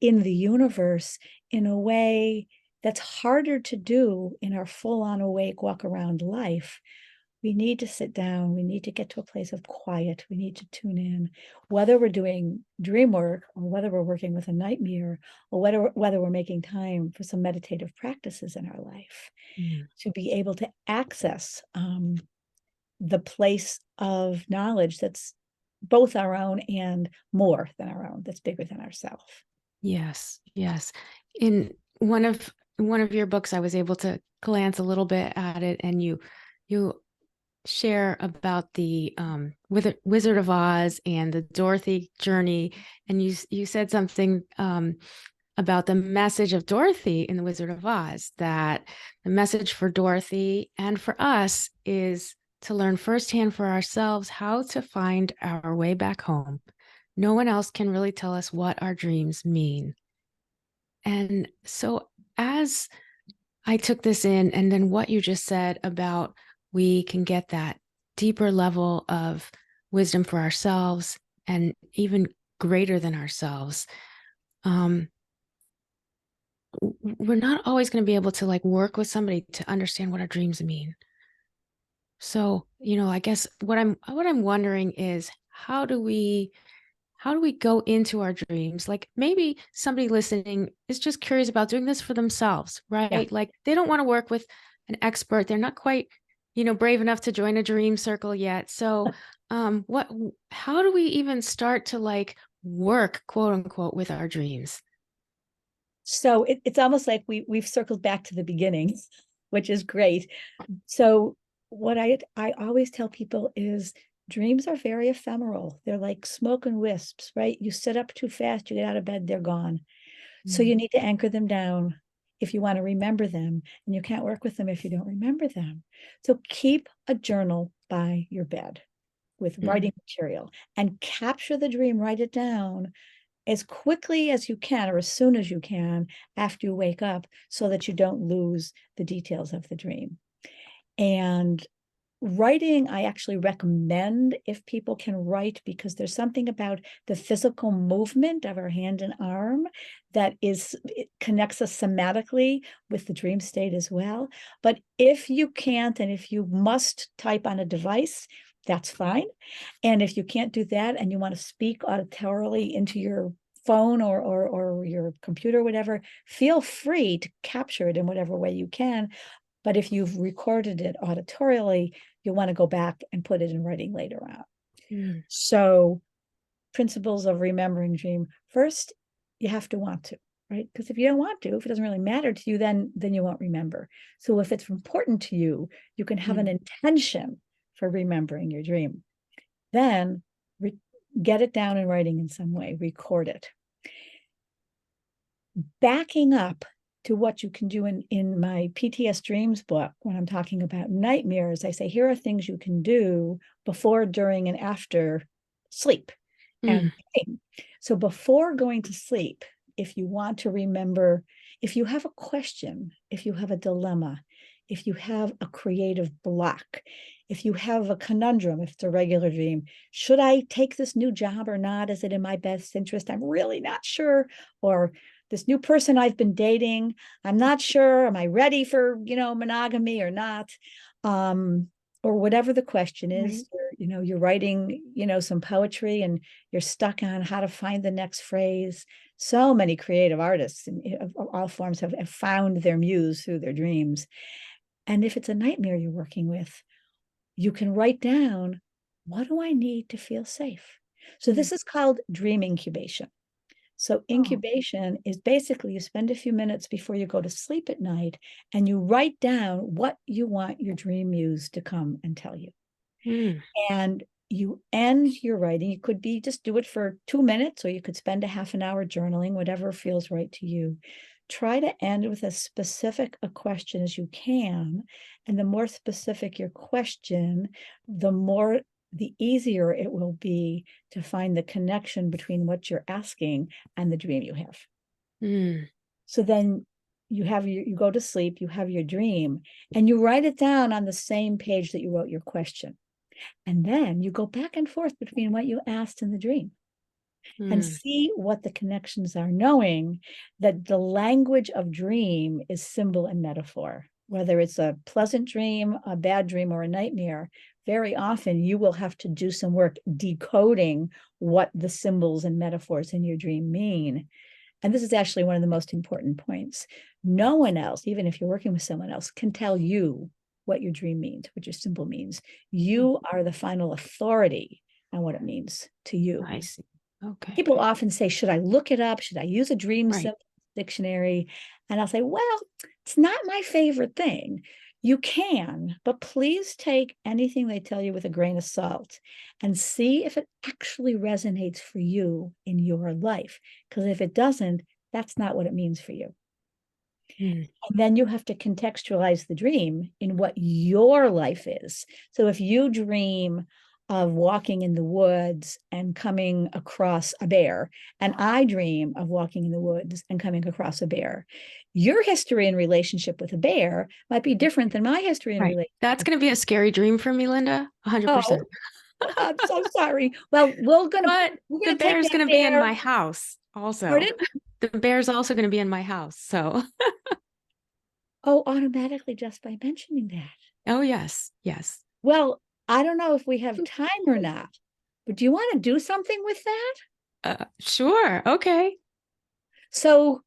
in the universe in a way that's harder to do in our full-on awake walk around life. We need to sit down. We need to get to a place of quiet. We need to tune in, whether we're doing dream work or whether we're working with a night mirror, or whether we're making time for some meditative practices in our life, Mm. to be able to access the place of knowledge that's both our own and more than our own, that's bigger than ourselves. Yes, yes. In one of your books, I was able to glance a little bit at it, and you share about the Wizard of Oz and the Dorothy journey, and you said something about the message of Dorothy in the Wizard of Oz, that the message for Dorothy and for us is to learn firsthand for ourselves how to find our way back home. No one else can really tell us what our dreams mean. And so, as I took this in, and then what you just said about we can get that deeper level of wisdom for ourselves and even greater than ourselves, we're not always going to be able to work with somebody to understand what our dreams mean. So, I guess what I'm wondering is, how do we go into our dreams? Like, maybe somebody listening is just curious about doing this for themselves, Yeah. right? Like, they don't want to work with an expert. They're not quite, brave enough to join a dream circle yet. So, how do we even start to work, quote unquote, with our dreams? So it's almost like we've circled back to the beginning, which is great. So what I always tell people is, dreams are very ephemeral. They're like smoke and wisps, right? You sit up too fast, you get out of bed, they're gone. So you need to anchor them down if you want to remember them, and you can't work with them if you don't remember them. So keep a journal by your bed with writing material and capture the dream, write it down as quickly as you can, or as soon as you can after you wake up, so that you don't lose the details of the dream. And writing, I actually recommend if people can write, because there's something about the physical movement of our hand and arm that it connects us somatically with the dream state as well. But if you can't, and if you must type on a device, that's fine. And if you can't do that and you want to speak auditorily into your phone or your computer, whatever, feel free to capture it in whatever way you can. But if you've recorded it auditorially, you'll want to go back and put it in writing later on. So, principles of remembering dream. First, you have to want to. right? Because if you don't want to, if it doesn't really matter to you, then you won't remember. So if it's important to you, you can have an intention for remembering your dream. Then get it down in writing in some way, record it. Backing up to what you can do in my PTS Dreams book, when I'm talking about nightmares, I say, here are things you can do before, during, and after sleep. And so before going to sleep, if you want to remember, if you have a question, if you have a dilemma, if you have a creative block, if you have a conundrum, if it's a regular dream, should I take this new job or not? Is it in my best interest? I'm really not sure. Or this new person I've been dating, I'm not sure. Am I ready for, monogamy or not? Or whatever the question is, you're writing, some poetry and you're stuck on how to find the next phrase. So many creative artists of all forms have found their muse through their dreams. And if it's a nightmare you're working with, you can write down, what do I need to feel safe? So this is called dream incubation. So incubation is basically you spend a few minutes before you go to sleep at night and you write down what you want your dream muse to come and tell you. And you end your writing. You could just do it for 2 minutes, or you could spend a half an hour journaling, whatever feels right to you. Try to end with as specific a question as you can. And the more specific your question, the easier it will be to find the connection between what you're asking and the dream you have. So then you go to sleep, you have your dream, and you write it down on the same page that you wrote your question. And then you go back and forth between what you asked and the dream and see what the connections are, knowing that the language of dream is symbol and metaphor. Whether it's a pleasant dream, a bad dream, or a nightmare, very often you will have to do some work decoding what the symbols and metaphors in your dream mean. And this is actually one of the most important points. No one else, even if you're working with someone else, can tell you what your dream means, what your symbol means. You are the final authority on what it means to you. I see. Okay. People often say, should I look it up? Should I use a dream symbol dictionary? And I'll say, well, it's not my favorite thing. You can, but please take anything they tell you with a grain of salt and see if it actually resonates for you in your life. Because if it doesn't, that's not what it means for you. And then you have to contextualize the dream in what your life is. So if you dream of walking in the woods and coming across a bear, and I dream of walking in the woods and coming across a bear, your history and relationship with a bear might be different than my history and relationship. That's going to be a scary dream for me, Linda. 100%. Oh, I'm so sorry. Well, we're gonna the bear's going to be in my house also. Pardon? The bear's also going to be in my house. So. Oh, automatically just by mentioning that. Oh, yes. Yes. Well, I don't know if we have time or not, but do you want to do something with that? Sure. Okay. So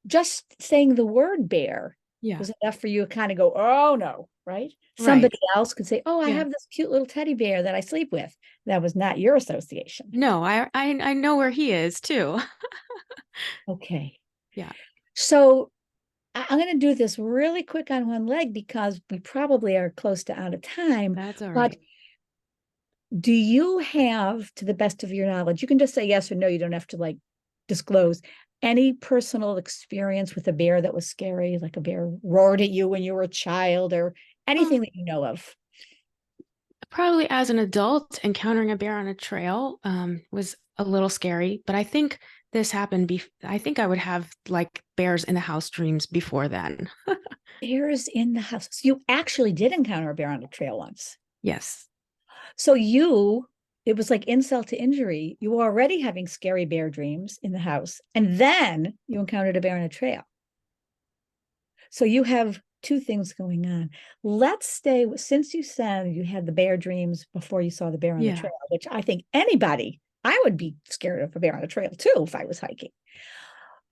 just saying the word bear was enough for you to kind of go, oh no, right? Somebody else could say, oh, I have this cute little teddy bear that I sleep with. That was not your association. No, I know where he is too. Okay. Yeah. So I'm going to do this really quick on one leg because we probably are close to out of time. That's all right. But do you have, to the best of your knowledge, you can just say yes or no, you don't have to disclose, any personal experience with a bear that was scary, like a bear roared at you when you were a child, or anything that you know of? Probably as an adult, encountering a bear on a trail was a little scary, but I think this happened. I think I would have bears in the house dreams before then. Bears in the house. So you actually did encounter a bear on a trail once. Yes. So it was like insult to injury. You were already having scary bear dreams in the house, and then you encountered a bear on a trail. So you have two things going on. Let's stay, since you said you had the bear dreams before you saw the bear on the trail, which I think I would be scared of a bear on a trail too if I was hiking.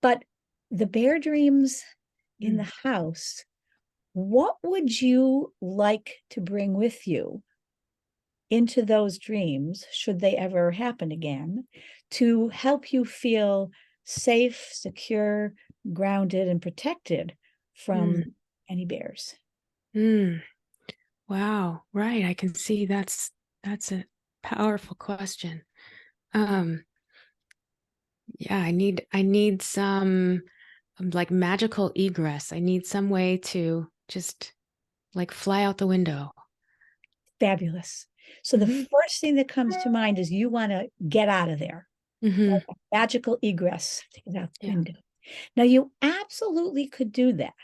But the bear dreams in the house, what would you like to bring with you into those dreams, should they ever happen again, to help you feel safe, secure, grounded and protected Mm. from any bears. Mm. Wow. Right. I can see that's a powerful question. Um, yeah, I need some like magical egress. I need some way to just like fly out the window. Fabulous. So the Hmm. first thing that comes to mind is you want to get out of there. Hmm. Like a magical egress to get out the Yeah. window. Now you absolutely could do that.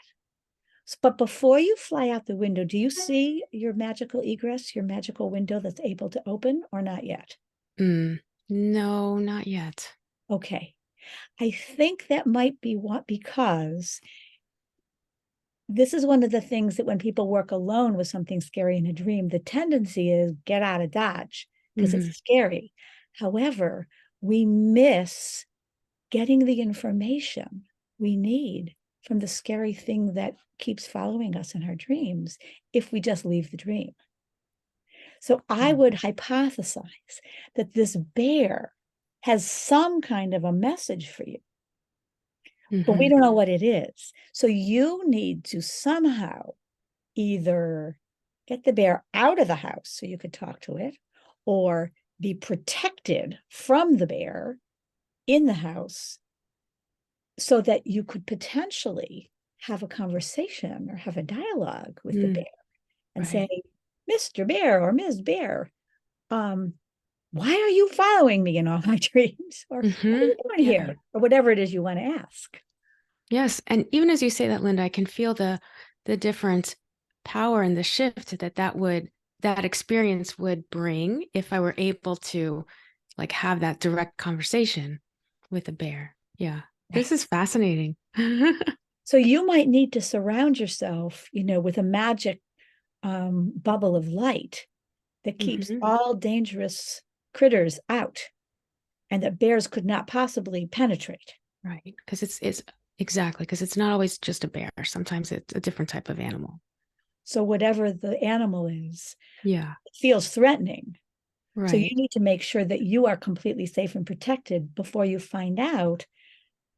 But before you fly out the window, do you see your magical egress, your magical window that's able to open or not yet? Mm. No, not yet. Okay. I think that might be what, because this is one of the things that when people work alone with something scary in a dream, the tendency is get out of Dodge because Hmm. it's scary. However, we miss getting the information we need from the scary thing that keeps following us in our dreams if we just leave the dream. So I would hypothesize that this bear has some kind of a message for you, but we Hmm. don't know what it is. So you need to somehow either get the bear out of the house so you could talk to it, or be protected from the bear in the house so that you could potentially have a conversation or have a dialogue with the bear Mm. and say, Right. Mr. Bear or Ms. Bear, um, why are you following me in all my dreams? Or what are Hmm. you doing Yeah. here? Or whatever it is you want to ask. Yes. And even as you say that, Linda, I can feel the different power and the shift that experience would bring if I were able to like have that direct conversation with a bear. Yeah. This Right. is fascinating. So you might need to surround yourself, with a magic bubble of light that keeps Hmm. all dangerous critters out and that bears could not possibly penetrate. Right. Because it's exactly because it's not always just a bear. Sometimes it's a different type of animal. So whatever the animal is, Yeah. it feels threatening. So you Right. need to make sure that you are completely safe and protected before you find out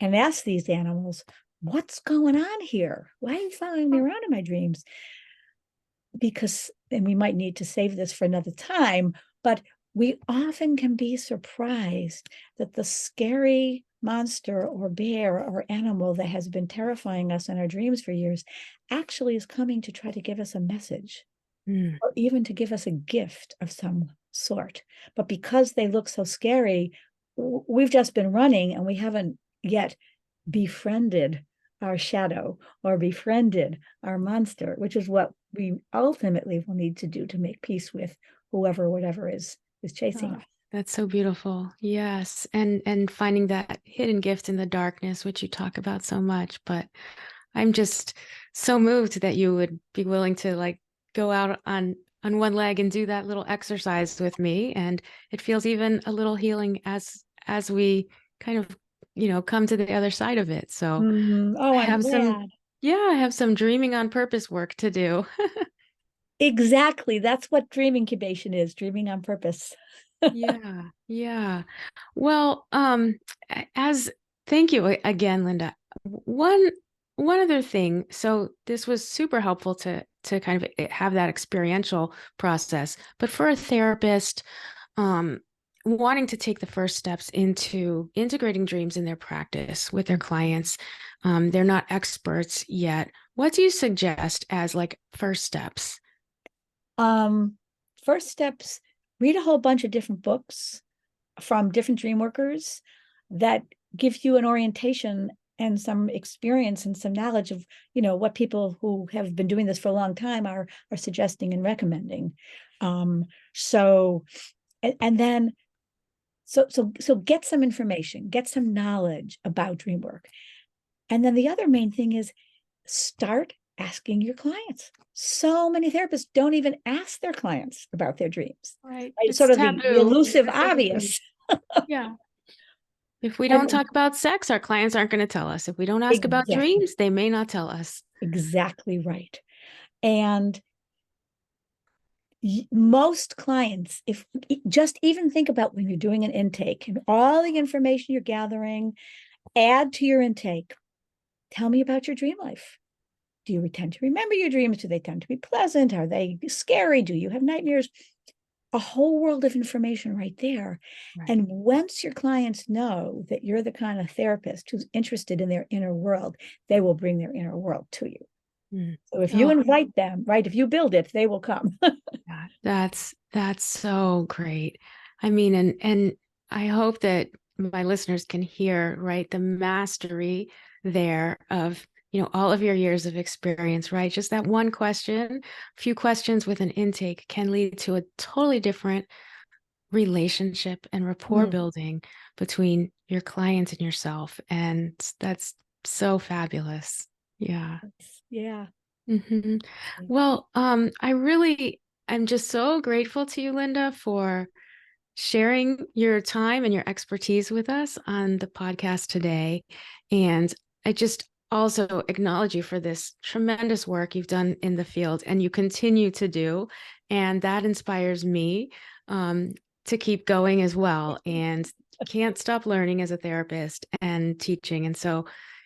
and ask these animals, what's going on here? Why are you following me around in my dreams? Because, and we might need to save this for another time, but we often can be surprised that the scary monster or bear or animal that has been terrifying us in our dreams for years actually is coming to try to give us a message Mm. or even to give us a gift of some sort. But because they look so scary, we've just been running and we haven't yet befriended our shadow or befriended our monster, which is what we ultimately will need to do to make peace with whoever, whatever is chasing Oh, us. that's so beautiful. Yes. And finding that hidden gift in the darkness, which you talk about so much. But I'm just so moved that you would be willing to like go out on one leg and do that little exercise with me. And it feels even a little healing as we kind of, come to the other side of it. So Oh, I I'm have some, glad. yeah, I have some dreaming on purpose work to do. Exactly. That's what dream incubation is, dreaming on purpose. Yeah, yeah. Well, as thank you again, Linda. One one other thing. So this was super helpful to kind of have that experiential process. But for a therapist, wanting to take the first steps into integrating dreams in their practice with their clients, they're not experts yet. What do you suggest as like first steps? Um, First steps, read a whole bunch of different books from different dream workers that give you an orientation and some experience and some knowledge of what people who have been doing this for a long time are suggesting and recommending. So and then so get some information, get some knowledge about dream work. And then the other main thing is start asking your clients. So many therapists don't even ask their clients about their dreams. Right. Right? It's Sort of the taboo. elusive obvious. Yeah. If we don't And talk about sex, our clients aren't going to tell us. If we don't ask about exactly, dreams, they may not tell us. exactly right. And most clients, if just even think about when you're doing an intake and all the information you're gathering, add to your intake Tell me about your dream life. Do you tend to remember your dreams? Do they tend to be pleasant? Are they scary? Do you have nightmares? A whole world of information right there. Right. And once your clients know that you're the kind of therapist who's interested in their inner world, they will bring their inner world to you. Mm. So if you Oh, invite them, right, if you build it, they will come. yeah, that's so great. I mean, and I hope that my listeners can hear, right, the mastery there of, all of your years of experience, right? Just that one question, few questions with an intake can lead to a totally different relationship and rapport Mm. building between your client and yourself. And that's so fabulous. Yeah. Yeah. Mhm. Well, I'm just so grateful to you, Linda, for sharing your time and your expertise with us on the podcast today. And I just also acknowledge you for this tremendous work you've done in the field and you continue to do. And that inspires me to keep going as well and can't stop learning as a therapist and teaching. And so,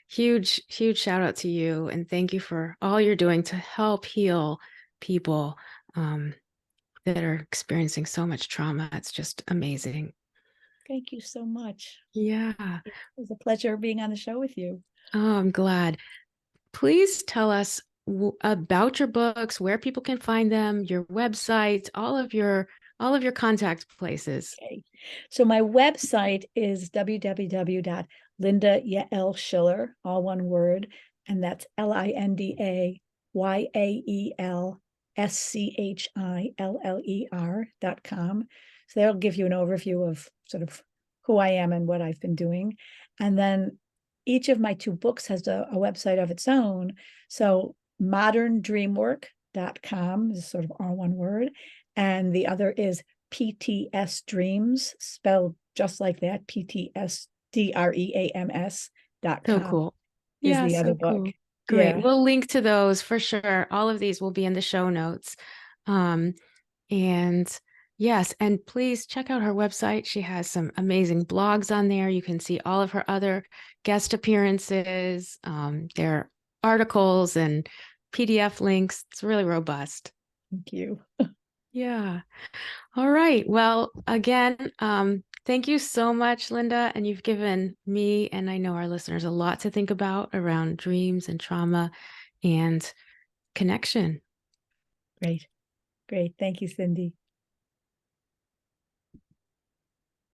huge shout out to you. And thank you for all you're doing to help heal people. That are experiencing so much trauma. It's just amazing. Thank you so much. Yeah. It was a pleasure being on the show with you. Oh, I'm glad. Please tell us about your books, where people can find them, your website, all of your contact places. Okay. So my website is www.lindayaelschiller, all one word, and that's LindaYaelSchiller.com. So that'll give you an overview of sort of who I am and what I've been doing. And then each of my two books has a website of its own. So moderndreamwork.com is sort of all one word. And the other is PTS Dreams, spelled just like that, PTSDREAMS.com So cool. is Yeah, the other so book. cool. Great. Yeah. We'll link to those for sure. All of these will be in the show notes. Um, And yes, and please check out her website. She has some amazing blogs on there. You can see all of her other guest appearances, their articles and PDF links. It's really robust. Thank you. Yeah. All right. Well, again, thank you so much, Linda. And you've given me, and I know our listeners, a lot to think about around dreams and trauma and connection. Great. Great. Thank you, Cindy.